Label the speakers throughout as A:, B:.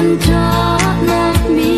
A: Hãy subscribe cho kênh Ghiền Mì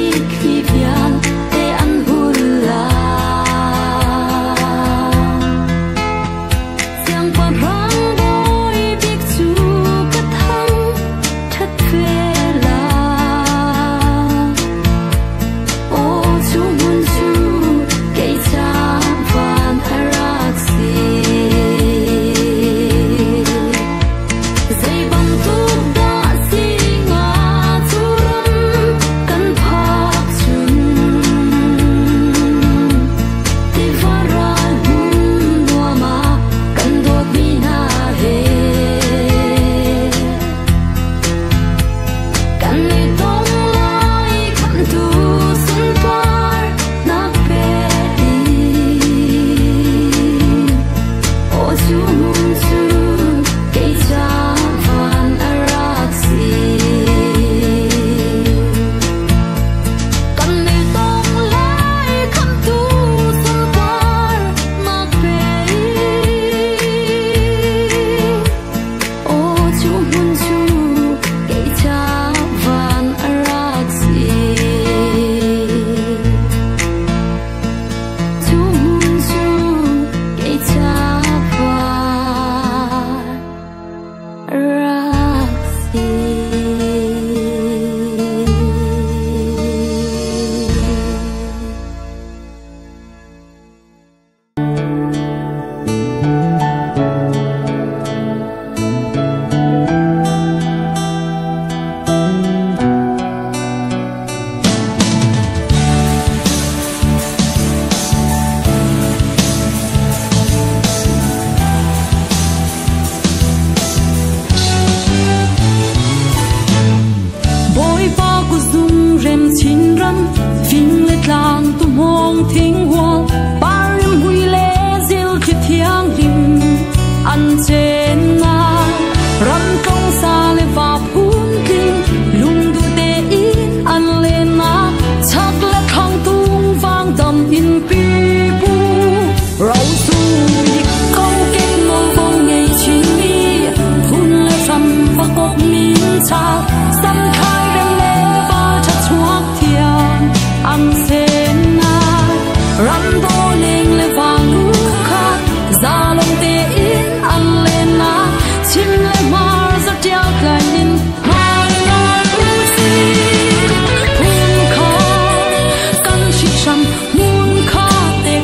A: Gõ để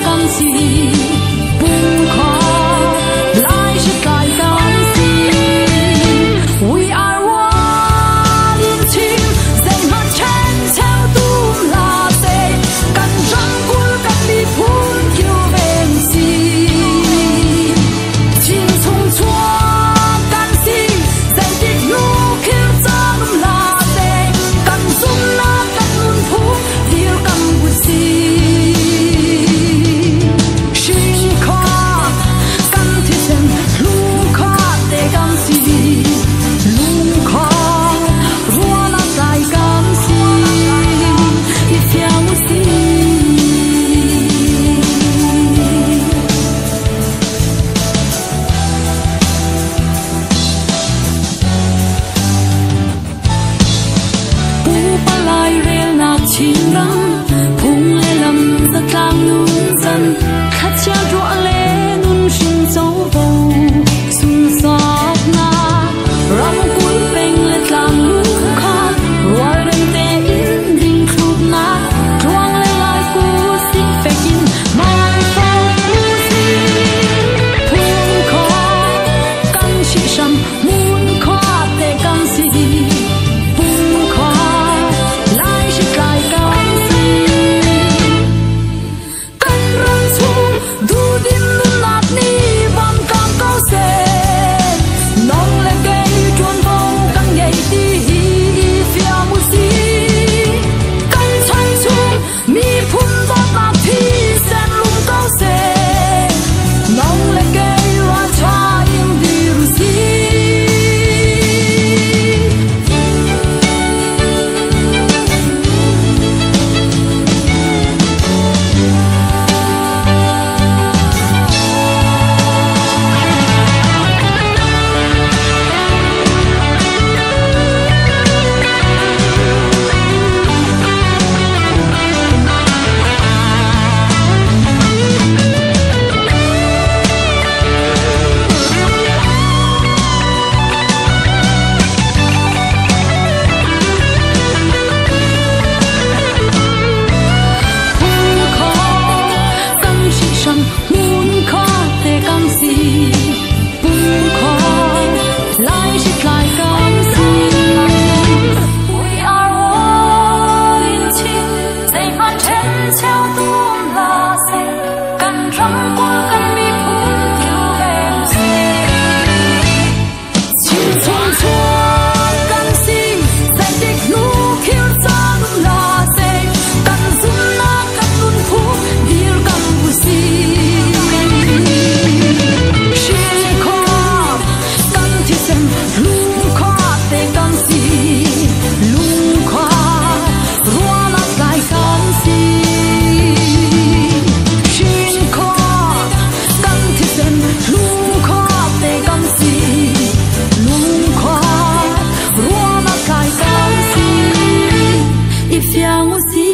A: không bỏ lỡ enfiamos sim.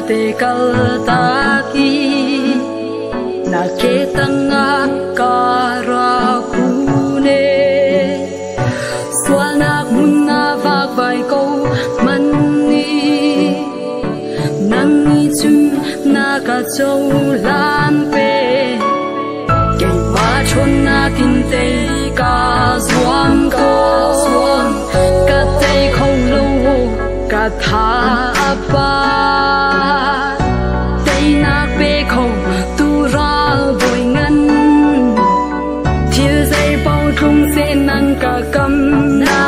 A: te kaltaki na ketanga karakune swanak munna vagbay ko manni nangi chu nakachaulan pe kay machon natin te ka zuang ko ka te khong lo ka tha apa te nak pe khong tu ra boi ngan thiêu dây bao trung sẽ năng cả cầm na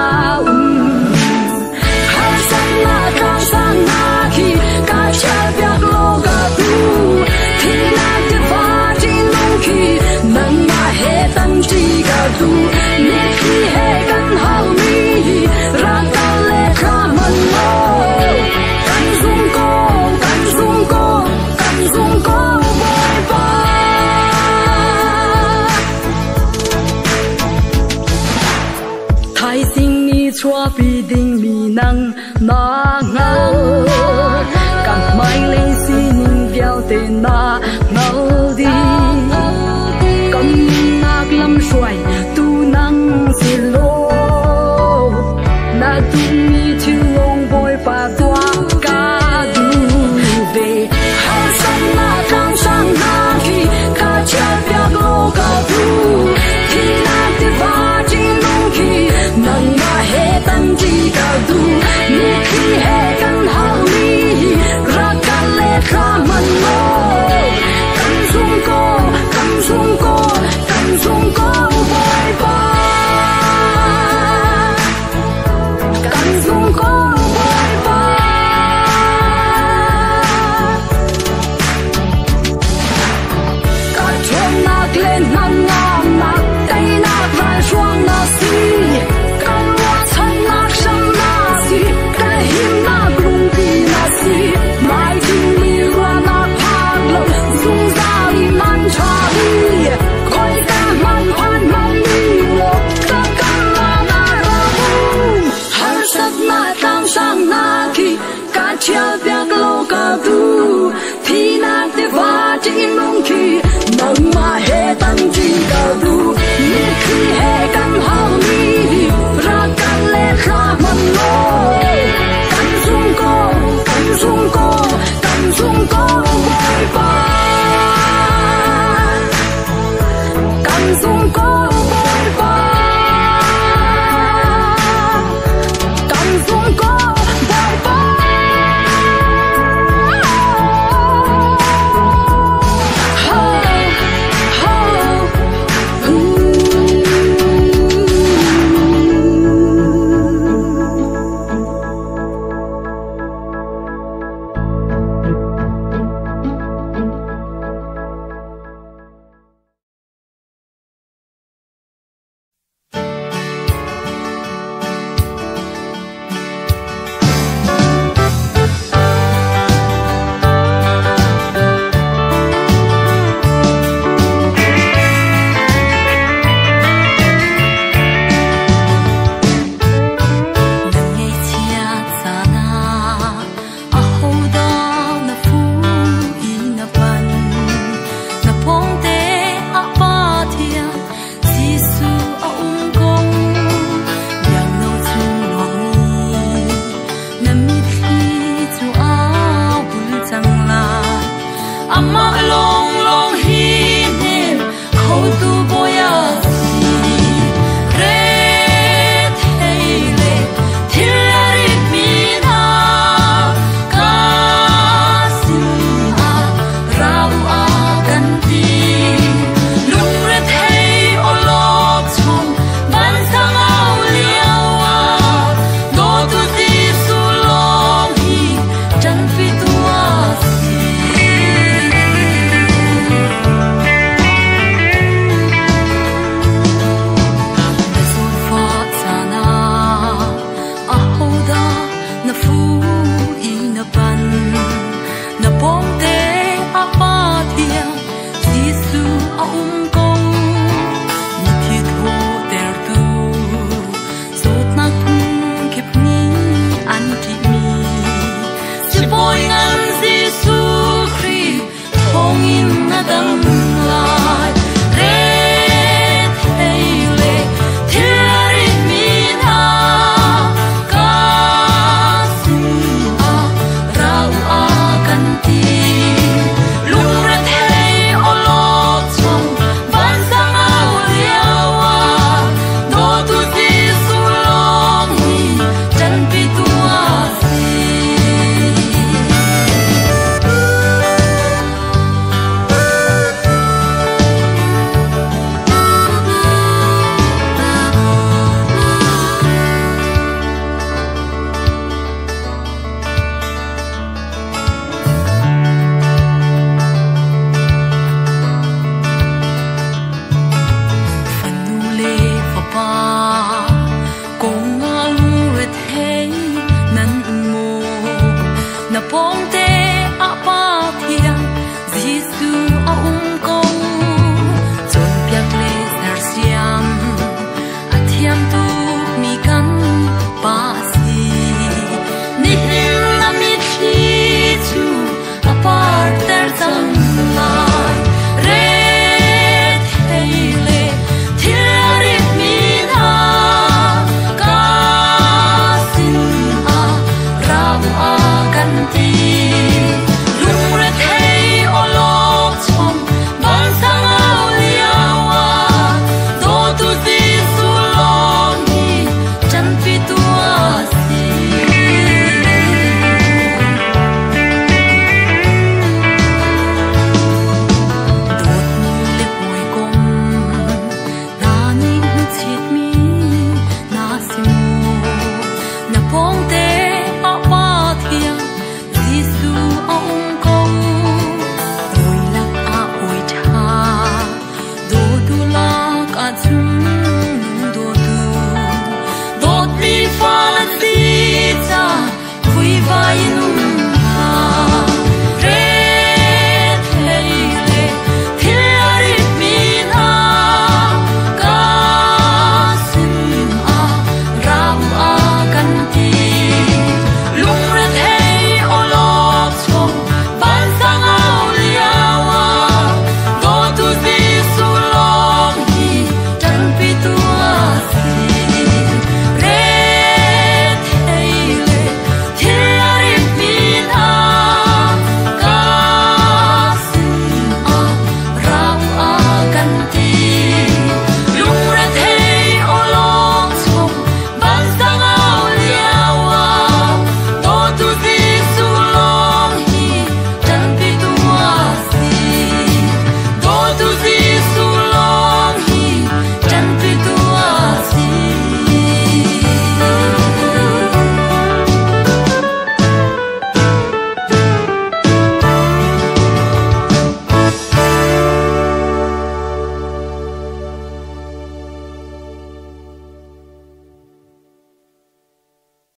A: har sang na kang sang na khi ka cha biak lo ga tu thi na te va ti long khi nang ma he tan ti ga tu ne khi he kan hau mi ra ka le kha man lo kan zum ko bye bye thai sing ni chua pi ding mi nang na ngao kan mai le si ning viao te na ngao di kam nak lam shuai tu nang si lo na tu mi chu ong boy pa tua ka du ve har san na kang sang na khi ka cha bia lo ka tu thi na te va ji long khi nang ma he tan ji ka du ni khi he kan hau mi ra ka le kha man lo kan sung ko bye bye kan sung ko bye bye ka chon nak le nang ngam nak tay nak ran shuang na si kan wa chan nak sham na si ka him na grung pi na si mai jing mi ra na phang lo sung za li man cha li khoi ka man hoan man ni lo ka ka la na ra bum har sat na tam sang na khi ka chia biak lo ka du thi na te va ti mong khi nang ma he tan ji ka du ni khi he kan hau mi ra ka le kha man lo kan sung ko bye bye kan sung ko